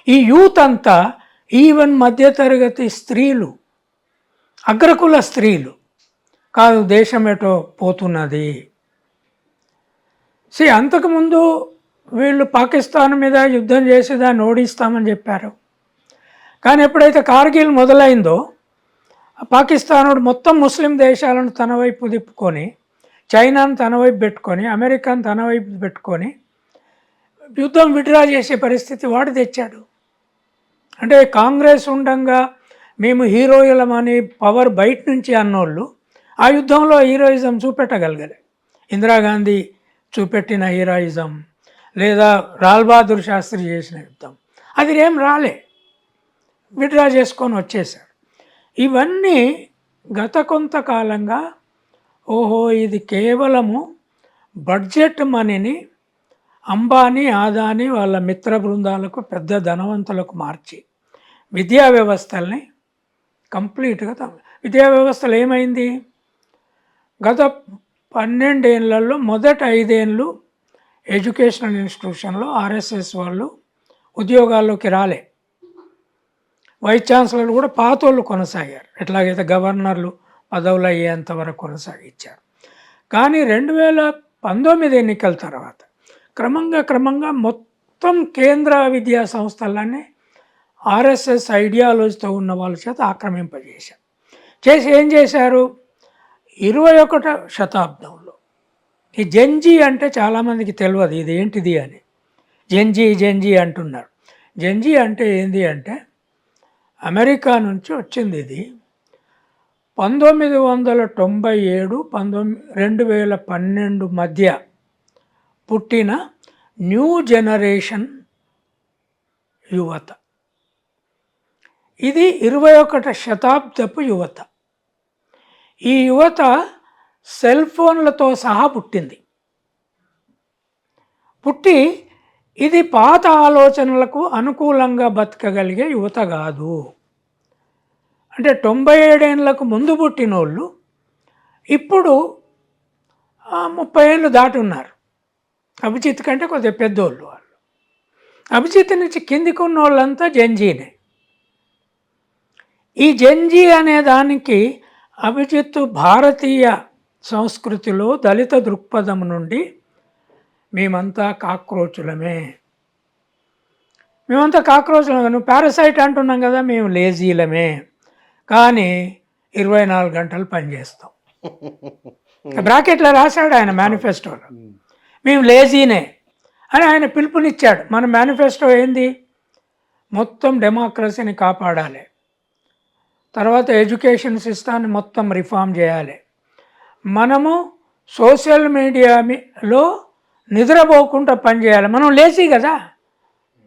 ఈ యూత్ అంతా ఈవెన్ మధ్యతరగతి స్త్రీలు, అగ్రకుల స్త్రీలు కాదు దేశం ఎటో పోతున్నది. అంతకుముందు వీళ్ళు పాకిస్తాన్ మీద యుద్ధం చేసి దాన్ని ఓడిస్తామని చెప్పారు. కానీ ఎప్పుడైతే కార్గిల్ మొదలైందో పాకిస్తానుడు మొత్తం ముస్లిం దేశాలను తన వైపు తిప్పుకొని, చైనాను తన వైపు పెట్టుకొని, అమెరికాను తన వైపు పెట్టుకొని యుద్ధం విడ్రా చేసే పరిస్థితి వాడు తెచ్చాడు. అంటే కాంగ్రెస్ ఉండంగా మేము హీరోయిలమని పవర్ బయట నుంచి అన్నోళ్ళు ఆ యుద్ధంలో హీరోయిజం చూపెట్టగలగలే. ఇందిరాగాంధీ చూపెట్టిన హీరోయిజం లేదా లాల్ బహదూర్ శాస్త్రి చేసిన యుద్ధం అది ఏం రాలే, విడ్రా చేసుకొని వచ్చేసారు. ఇవన్నీ గత కొంతకాలంగా ఓహో ఇది కేవలము బడ్జెట్ మనీని అంబానీ, ఆదానీ వాళ్ళ మిత్ర బృందాలకు, పెద్ద ధనవంతులకు మార్చి విద్యా వ్యవస్థల్ని కంప్లీట్గా విద్యా వ్యవస్థలు ఏమైంది? గత 12 ఏళ్లలో మొదటి 5 ఏళ్ళు ఎడ్యుకేషనల్ ఇన్స్టిట్యూషన్లో ఆర్ఎస్ఎస్ వాళ్ళు ఉద్యోగాల్లోకి రాలే. వైస్ ఛాన్సలర్లు కూడా పాతోళ్ళు కొనసాగారు, ఎట్లాగైతే గవర్నర్లు పదవులు అయ్యేంత వరకు కొనసాగించారు. కానీ 2019 ఎన్నికల తర్వాత క్రమంగా మొత్తం కేంద్ర విద్యా సంస్థలన్నీ ఆర్ఎస్ఎస్ ఐడియాలజీతో ఉన్న వాళ్ళ చేత ఆక్రమింపజేశారు. చేసి ఏం చేశారు? 21వ శతాబ్దంలో ఈ జెన్జీ అంటే చాలామందికి తెలియదు ఇది ఏంటిది అని. జెన్జీ అంటున్నారు. జెన్జీ అంటే ఏంది అంటే అమెరికా నుంచి వచ్చింది. ఇది 1997 2012 మధ్య పుట్టిన న్యూ జనరేషన్ యువత. ఇది 21వ శతాబ్దపు యువత. ఈ యువత సెల్ ఫోన్లతో సహా పుట్టింది. పుట్టి ఇది పాత ఆలోచనలకు అనుకూలంగా బతకగలిగే యువత కాదు. అంటే 97 ఏళ్ళకు ముందు పుట్టిన వాళ్ళు ఇప్పుడు 30 ఏళ్ళు దాటి ఉన్నారు. అభిజిత్ కంటే కొద్దిగా పెద్దోళ్ళు వాళ్ళు. అభిజిత్ నుంచి కిందికి ఉన్న వాళ్ళంతా జెన్జీనే. ఈ జెన్జీ అనే దానికి అభిజిత్ భారతీయ సంస్కృతిలో దళిత దృక్పథం నుండి మేమంతా కాక్రోచులమే, నువ్వు పారాసైట్ అంటున్నాం కదా, మేము లేజీలమే, కానీ 24 గంటలు పనిచేస్తాం. బ్రాకెట్లో రాశాడు ఆయన మేనిఫెస్టోలో, మేము లేజీనే అని ఆయన పిలుపునిచ్చాడు. మన మేనిఫెస్టో ఏంది? మొత్తం డెమోక్రసీని కాపాడాలి, తర్వాత ఎడ్యుకేషన్ సిస్టాన్ని మొత్తం రిఫార్మ్ చేయాలి, మనము సోషల్ మీడియాలో నిద్రపోకుండా పనిచేయాలి. మనం లేజీ కదా,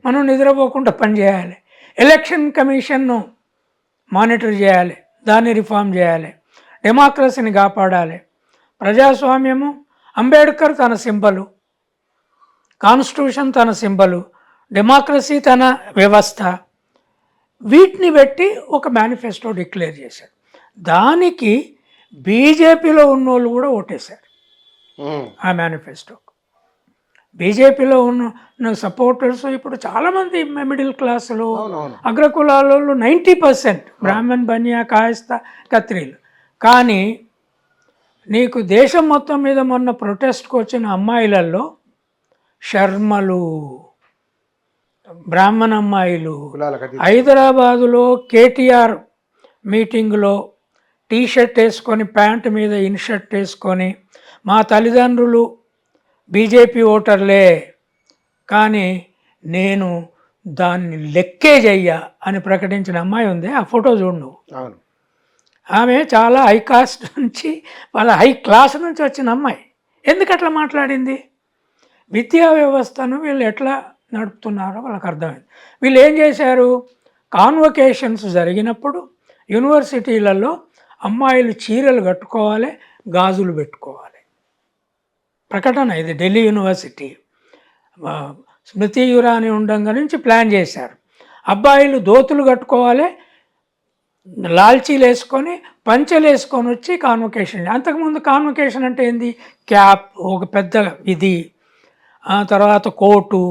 మనం నిద్రపోకుండా పనిచేయాలి. ఎలక్షన్ కమిషన్ను మానిటర్ చేయాలి, దాన్ని రిఫార్మ్ చేయాలి, డెమోక్రసీని కాపాడాలి, ప్రజాస్వామ్యము అంబేద్కర్ తన సింబలు, కాన్స్టిట్యూషన్ తన సింబలు, డెమోక్రసీ తన వ్యవస్థ, వీటిని పెట్టి ఒక మేనిఫెస్టో డిక్లేర్ చేశారు. దానికి బీజేపీలో ఉన్నోళ్ళు కూడా ఓటేశారు. ఆ మేనిఫెస్టోకు బీజేపీలో ఉన్న సపోర్టర్స్ ఇప్పుడు చాలామంది మిడిల్ క్లాసులు, అగ్రకులాలలో 90% బ్రాహ్మణ్, బనియా, కాయస్థ, ఖత్రీలు. కానీ నీకు దేశం మొత్తం మీద మొన్న ప్రొటెస్ట్కి వచ్చిన అమ్మాయిలలో శర్మలు, బ్రాహ్మణ అమ్మాయిలు, హైదరాబాదులో కేటీఆర్ మీటింగ్లో టీషర్ట్ వేసుకొని ప్యాంటు మీద ఇన్షర్ట్ వేసుకొని మా తల్లిదండ్రులు బీజేపీ ఓటర్లే కానీ నేను దాన్ని లెక్కే చెయ్య అని ప్రకటించిన అమ్మాయి ఉంది. ఆ ఫోటో చూడు నువ్వు. ఆమె చాలా హై కాస్ట్ నుంచి, వాళ్ళ హై క్లాస్ నుంచి వచ్చిన అమ్మాయి. ఎందుకు అట్లా మాట్లాడింది? విద్యా వ్యవస్థను వీళ్ళు ఎట్లా నడుపుతున్నారో వాళ్ళకి అర్థమైంది. వీళ్ళు ఏం చేశారు? కాన్వకేషన్స్ జరిగినప్పుడు యూనివర్సిటీలలో అమ్మాయిలు చీరలు కట్టుకోవాలి, గాజులు పెట్టుకోవాలి. ప్రకటన ఇది ఢిల్లీ యూనివర్సిటీ స్మృతి ఇరానీ ఉండంగా నుంచి ప్లాన్ చేశారు. అబ్బాయిలు దోతులు కట్టుకోవాలి, లాల్చీలు వేసుకొని పంచెలు వేసుకొని వచ్చి కాన్వకేషన్. అంతకుముందు కాన్వకేషన్ అంటే ఏంది? క్యాప్, ఒక పెద్ద ఇది, తర్వాత కోటు,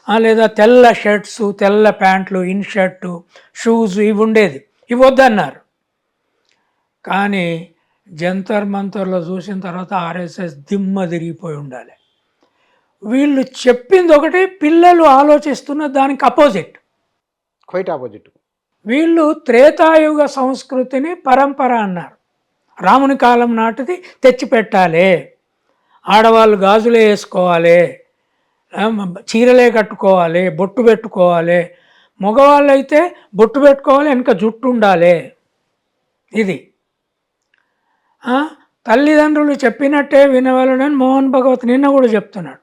లేదా తెల్ల షర్ట్స్, తెల్ల ప్యాంట్లు, ఇన్ షర్టు, షూస్ ఇవి ఉండేది. ఇవి వద్దన్నారు. కానీ జంతర్ మంతర్లో చూసిన తర్వాత ఆర్ఎస్ఎస్ దిమ్మ తిరిగిపోయి ఉండాలి. వీళ్ళు చెప్పింది ఒకటి, పిల్లలు ఆలోచిస్తున్న దానికి అపోజిట్, క్వైట్ ఆపోజిట్. వీళ్ళు త్రేతాయుగ సంస్కృతిని పరంపర అన్నారు. రాముని కాలం నాటిది తెచ్చిపెట్టాలి, ఆడవాళ్ళు గాజులే వేసుకోవాలి, చీరలే కట్టుకోవాలి, బొట్టు పెట్టుకోవాలి, మగవాళ్ళు అయితే బొట్టు పెట్టుకోవాలి, వెనక జుట్టు ఉండాలి. ఇది తల్లిదండ్రులు చెప్పినట్టే వినవాలని మోహన్ భగవత్ నిన్న కూడా చెప్తున్నాడు.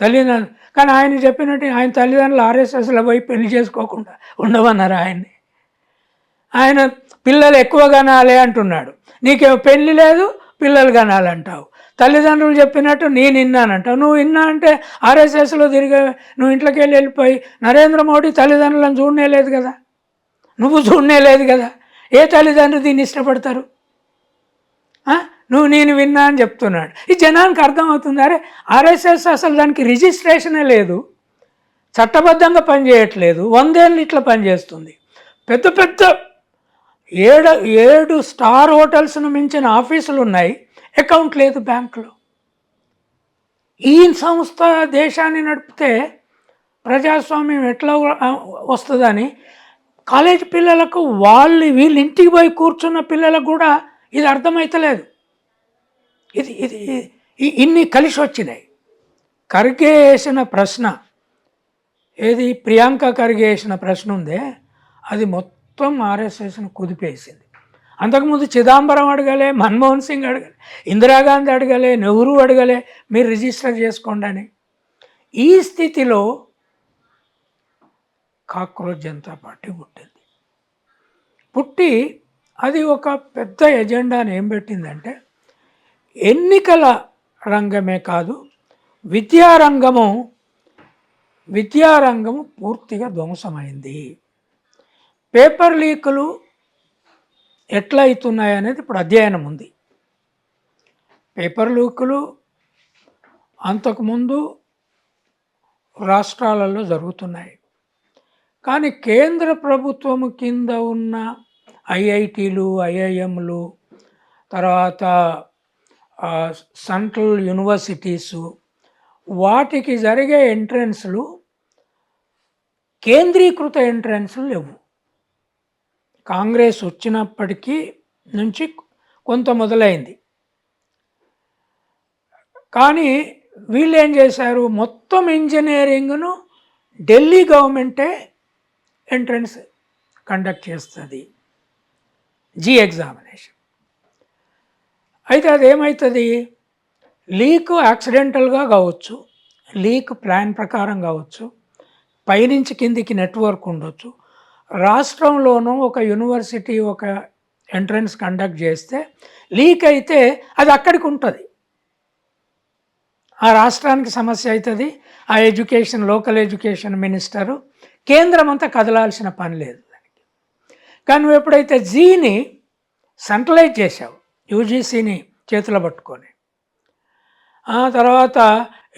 తల్లిదండ్రులు కానీ ఆయన చెప్పినట్టు ఆయన తల్లిదండ్రులు ఆర్ఎస్ఎస్లో పోయి పెళ్లి చేసుకోకుండా ఉండమన్నారు ఆయన్ని. ఆయన పిల్లలు ఎక్కువ కనాలి అంటున్నాడు. నీకేమో పెళ్లి లేదు, పిల్లలు కనాలంటావు. తల్లిదండ్రులు చెప్పినట్టు నేను విన్నానంటావు. నువ్వు విన్నా అంటే ఆర్ఎస్ఎస్లో తిరిగే నువ్వు ఇంట్లోకి వెళ్ళిపోయి నరేంద్ర మోడీ తల్లిదండ్రులను చూడనే లేదు కదా, నువ్వు చూడనే లేదు కదా. ఏ తల్లిదండ్రులు దీన్ని ఇష్టపడతారు? నువ్వు నేను విన్నా అని చెప్తున్నాడు. ఈ జనానికి అర్థమవుతుంది, అరే ఆర్ఎస్ఎస్ అసలు దానికి రిజిస్ట్రేషనే లేదు, చట్టబద్ధంగా పనిచేయట్లేదు, 100 ఏళ్ళు ఇట్లా పనిచేస్తుంది. పెద్ద పెద్ద 7 స్టార్ హోటల్స్ను మించిన ఆఫీసులు ఉన్నాయి, అకౌంట్ లేదు బ్యాంకులో. ఈ సంస్థ దేశాన్ని నడిపితే ప్రజాస్వామ్యం ఎట్లా వస్తుందని కాలేజీ పిల్లలకు వీళ్ళు ఇంటికి పోయి కూర్చున్న పిల్లలకు కూడా ఇది అర్థమవుతలేదు. ఇది ఇన్ని కలిసి వచ్చినాయి. ఖర్గే వేసిన ప్రశ్న ఏది, ప్రియాంక ఖర్గే వేసిన ప్రశ్న ఉందే, అది మొత్తం ఆర్ఎస్ఎస్ను కుదిపేసింది. అంతకుముందు చిదంబరం అడగలే, మన్మోహన్ సింగ్ అడగలే, ఇందిరాగాంధీ అడగలే, నెహ్రూ అడగలే మీరు రిజిస్టర్ చేసుకోండి అని. ఈ స్థితిలో కాక్రోచ్ జనతా పార్టీ పుట్టి అది ఒక పెద్ద ఎజెండాని ఏం పెట్టిందంటే, ఎన్నికల రంగమే కాదు, విద్యారంగము పూర్తిగా ధ్వంసమైంది. పేపర్ లీకులు ఎట్లా అవుతున్నాయి అనేది ఇప్పుడు అధ్యయనం ఉంది. పేపర్ లీకులు అంతకుముందు రాష్ట్రాలలో జరుగుతున్నాయి, కానీ కేంద్ర ప్రభుత్వము కింద ఉన్న ఐఐటీలు, ఐఐఎంలు, తర్వాత సెంట్రల్ యూనివర్సిటీసు, వాటికి జరిగే ఎంట్రన్స్లు కేంద్రీకృత ఎంట్రన్స్లు లేవు. కాంగ్రెస్ వచ్చినప్పటికీ నుంచి కొంత మొదలైంది, కానీ వీళ్ళు ఏం చేశారు, మొత్తం ఇంజనీరింగ్ను ఢిల్లీ గవర్నమెంటే ఎంట్రన్స్ కండక్ట్ చేస్తుంది, ఎగ్జామినేషన్. అయితే అదేమవుతుంది, లీక్ యాక్సిడెంటల్గా కావచ్చు, లీక్ ప్లాన్ ప్రకారం కావచ్చు, పైనుంచి కిందికి నెట్వర్క్ ఉండొచ్చు. రాష్ట్రంలోనూ ఒక యూనివర్సిటీ ఒక ఎంట్రన్స్ కండక్ట్ చేస్తే లీక్ అయితే అది అక్కడికి ఉంటుంది, ఆ రాష్ట్రానికి సమస్య అవుతుంది. ఆ లోకల్ ఎడ్యుకేషన్ మినిస్టరు, కేంద్రం అంతా కదలాల్సిన పని లేదు దానికి. కానీ నువ్వు ఎప్పుడైతే జీని సెంట్రలైజ్ చేసావు, యూజీసీని చేతిలో పట్టుకొని, ఆ తర్వాత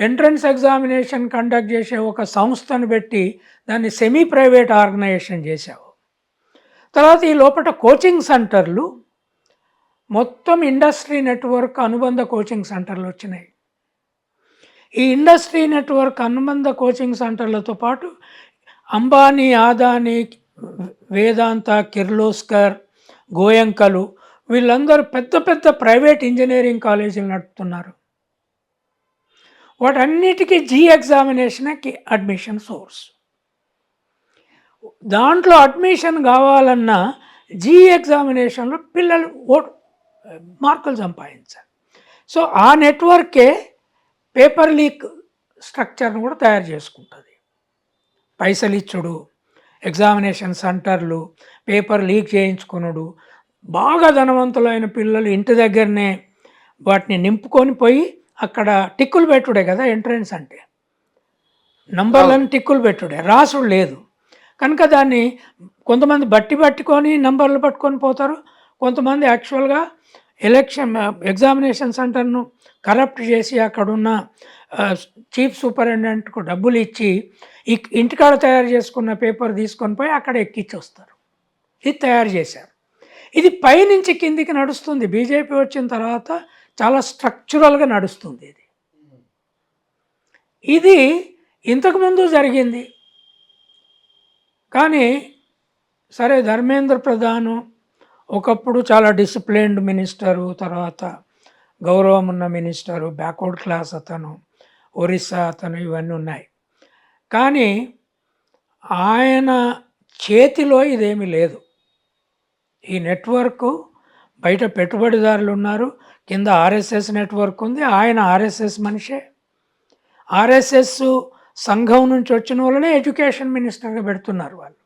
ఎంట్రన్స్ ఎగ్జామినేషన్ కండక్ట్ చేసే ఒక సంస్థను పెట్టి దాన్ని సెమీ ప్రైవేట్ ఆర్గనైజేషన్ చేసావు. తర్వాత ఈ లోపల కోచింగ్ సెంటర్లు, మొత్తం ఇండస్ట్రీ నెట్వర్క్ అనుబంధ కోచింగ్ సెంటర్లు వచ్చినాయి. ఈ ఇండస్ట్రీ నెట్వర్క్ అనుబంధ కోచింగ్ సెంటర్లతో పాటు అంబానీ, ఆదానీ, వేదాంత, కిర్లోస్కర్, గోయంకలు వీళ్ళందరూ పెద్ద పెద్ద ప్రైవేట్ ఇంజనీరింగ్ కాలేజీలు నడుపుతున్నారు. వాటన్నిటికీ ఎగ్జామినేషన్కి అడ్మిషన్ సోర్స్. దాంట్లో అడ్మిషన్ కావాలన్నా ఎగ్జామినేషన్లో పిల్లలు మార్కులు సంపాదించాలి. సో ఆ నెట్వర్కే పేపర్ లీక్ స్ట్రక్చర్ను కూడా తయారు చేసుకుంటుంది. పైసలు ఇచ్చుడు, ఎగ్జామినేషన్ సెంటర్లు, పేపర్ లీక్ చేయించుకునుడు, బాగా ధనవంతులైన పిల్లలు ఇంటి దగ్గరనే వాటిని నింపుకొని పోయి అక్కడ టిక్కులు పెట్టుడే కదా ఎంట్రన్స్ అంటే, నంబర్లను టిక్కులు పెట్టుడే, రాసుడు లేదు కనుక దాన్ని కొంతమంది పట్టుకొని నంబర్లు పట్టుకొని పోతారు, కొంతమంది యాక్చువల్గా ఎగ్జామినేషన్ సెంటర్ను కరప్ట్ చేసి అక్కడున్న చీఫ్ సూపరింటెండెంట్కు డబ్బులు ఇచ్చి ఇంటికాడ తయారు చేసుకున్న పేపర్ తీసుకొని పోయి అక్కడ ఎక్కించి వస్తారు. ఇది తయారు చేశారు. ఇది పైనుంచి కిందికి నడుస్తుంది. బీజేపీ వచ్చిన తర్వాత చాలా స్ట్రక్చరల్గా నడుస్తుంది. ఇది ఇంతకుముందు జరిగింది. కానీ సరే, ధర్మేంద్ర ప్రధాన్ ఒకప్పుడు చాలా డిసిప్లిన్డ్ మినిస్టరు, తర్వాత గౌరవం ఉన్న మినిస్టరు, బ్యాక్వర్డ్ క్లాస్ అతను, ఒరిస్సా అతను, ఇవన్నీ ఉన్నాయి. కానీ ఆయన చేతిలో ఇదేమీ లేదు. ఈ నెట్వర్క్ బయట పెట్టుబడిదారులు ఉన్నారు, కింద ఆర్ఎస్ఎస్ నెట్వర్క్ ఉంది. ఆయన ఆర్ఎస్ఎస్ మనిషే. ఆర్ఎస్ఎస్ సంఘం నుంచి వచ్చిన వాళ్ళనే ఎడ్యుకేషన్ మినిస్టర్గా పెడుతున్నారు వాళ్ళు.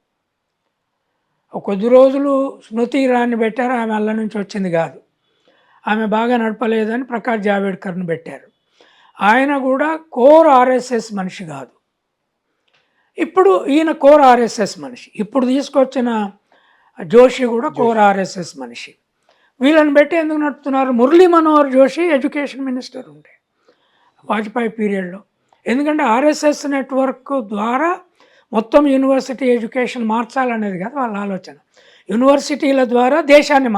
కొద్ది రోజులు స్మృతి ఇరానీ పెట్టారు, ఆమె అల్ల నుంచి వచ్చింది కాదు. ఆమె బాగా నడపలేదని ప్రకాష్ జావేడ్కర్ని పెట్టారు. ఆయన కూడా కోర్ ఆర్ఎస్ఎస్ మనిషి కాదు. ఇప్పుడు ఈయన కోర్ ఆర్ఎస్ఎస్ మనిషి. ఇప్పుడు తీసుకొచ్చిన జోషి కూడా కోర్ ఆర్ఎస్ఎస్ మనిషి. వీళ్ళని పెట్టి ఎందుకు నడుపుతున్నారు? మురళీ మనోహర్ జోషి ఎడ్యుకేషన్ మినిస్టర్ ఉండే వాజ్పేయి పీరియడ్లో. ఎందుకంటే ఆర్ఎస్ఎస్ నెట్వర్క్ ద్వారా మొత్తం యూనివర్సిటీ ఎడ్యుకేషన్ మార్చాలనేది కాదు వాళ్ళ ఆలోచన. యూనివర్సిటీల ద్వారా దేశాన్ని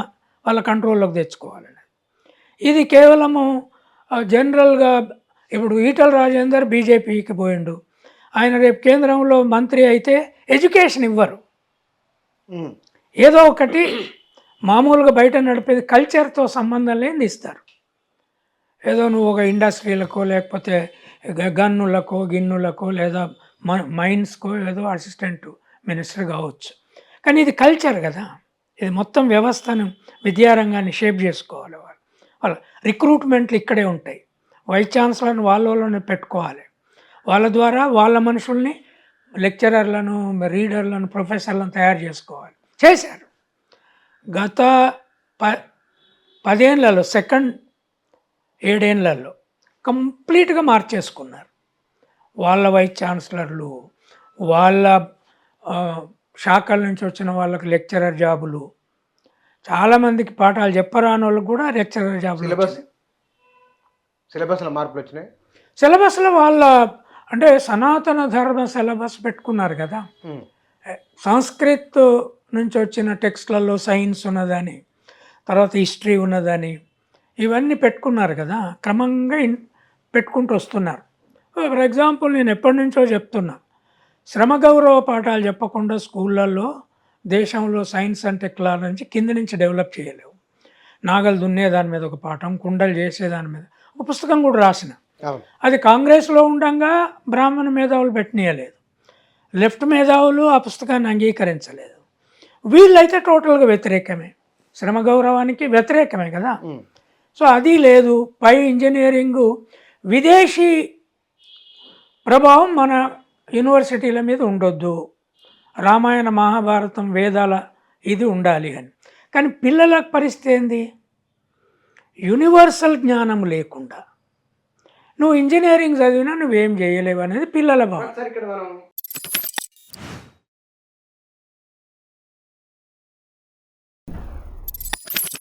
వాళ్ళ కంట్రోల్లోకి తెచ్చుకోవాలనేది. ఇది కేవలము జనరల్గా ఇప్పుడు ఈటల రాజేందర్ బీజేపీకి పోయిండు. ఆయన రేపు కేంద్రంలో మంత్రి అయితే ఎడ్యుకేషన్ ఇవ్వరు. ఏదో ఒకటి మామూలుగా బయట నడిపేది కల్చర్తో సంబంధం లేని ఇస్తారు. ఏదో నువ్వు ఒక ఇండస్ట్రీలకో లేకపోతే గన్నులకో గిన్నులకో లేదా మైన్స్కో ఏదో అసిస్టెంట్ మినిస్టర్ కావచ్చు. కానీ ఇది కల్చర్ కదా. ఇది మొత్తం వ్యవస్థను, విద్యారంగాన్ని షేప్ చేసుకోవాలి. వాళ్ళ రిక్రూట్మెంట్లు ఇక్కడే ఉంటాయి. వైస్ ఛాన్సలర్ని వాళ్ళని పెట్టుకోవాలి. వాళ్ళ ద్వారా వాళ్ళ మనుషుల్ని, లెక్చరర్లను, రీడర్లను, ప్రొఫెసర్లను తయారు చేసుకోవాలి. చేశారు. గత 10 ఏళ్లలో, సెకండ్ 7 ఏళ్లలో కంప్లీట్గా మార్చేసుకున్నారు. వాళ్ళ వైస్ ఛాన్సలర్లు, వాళ్ళ శాఖల నుంచి వచ్చిన వాళ్ళకి లెక్చరర్ జాబులు, చాలామందికి పాఠాలు చెప్పరాని వాళ్ళకి కూడా లెక్చరర్ జాబులు. సిలబస్లో మార్పులు వచ్చినాయి. సిలబస్లో వాళ్ళ అంటే సనాతన ధర్మ సిలబస్ పెట్టుకున్నారు కదా. సంస్కృత్ నుంచి వచ్చిన టెక్స్ట్లలో సైన్స్ ఉన్నదని, తర్వాత హిస్టరీ ఉన్నదని, ఇవన్నీ పెట్టుకున్నారు కదా. క్రమంగా పెట్టుకుంటూ వస్తున్నారు. ఫర్ ఎగ్జాంపుల్, నేను ఎప్పటి నుంచో చెప్తున్నా, శ్రమ గౌరవ పాఠాలు చెప్పకుండా స్కూళ్ళల్లో దేశంలో సైన్స్ అండ్ టెక్నాలజీ కింద నుంచి డెవలప్ చేయలేవు. నాగలు దున్నేదాని మీద ఒక పాఠం, కుండలు చేసేదాని మీద ఒక పుస్తకం కూడా రాసిన. అది కాంగ్రెస్లో ఉండగా బ్రాహ్మణ మేధావులు పెట్టనీయలేదు, లెఫ్ట్ మేధావులు ఆ పుస్తకాన్ని అంగీకరించలేదు. వీళ్ళైతే టోటల్గా వ్యతిరేకమే, శ్రమ గౌరవానికి వ్యతిరేకమే కదా. సో అది లేదు. పై ఇంజనీరింగు విదేశీ ప్రభావం మన యూనివర్సిటీల మీద ఉండొద్దు, రామాయణ మహాభారతం వేదాల ఇది ఉండాలి అని. కానీ పిల్లల పరిస్థితి ఏంది? యూనివర్సల్ జ్ఞానం లేకుండా నువ్వు ఇంజనీరింగ్ చదివినా నువ్వేం చేయలేవు అనేది పిల్లల భావం. ఇక్కడ మనం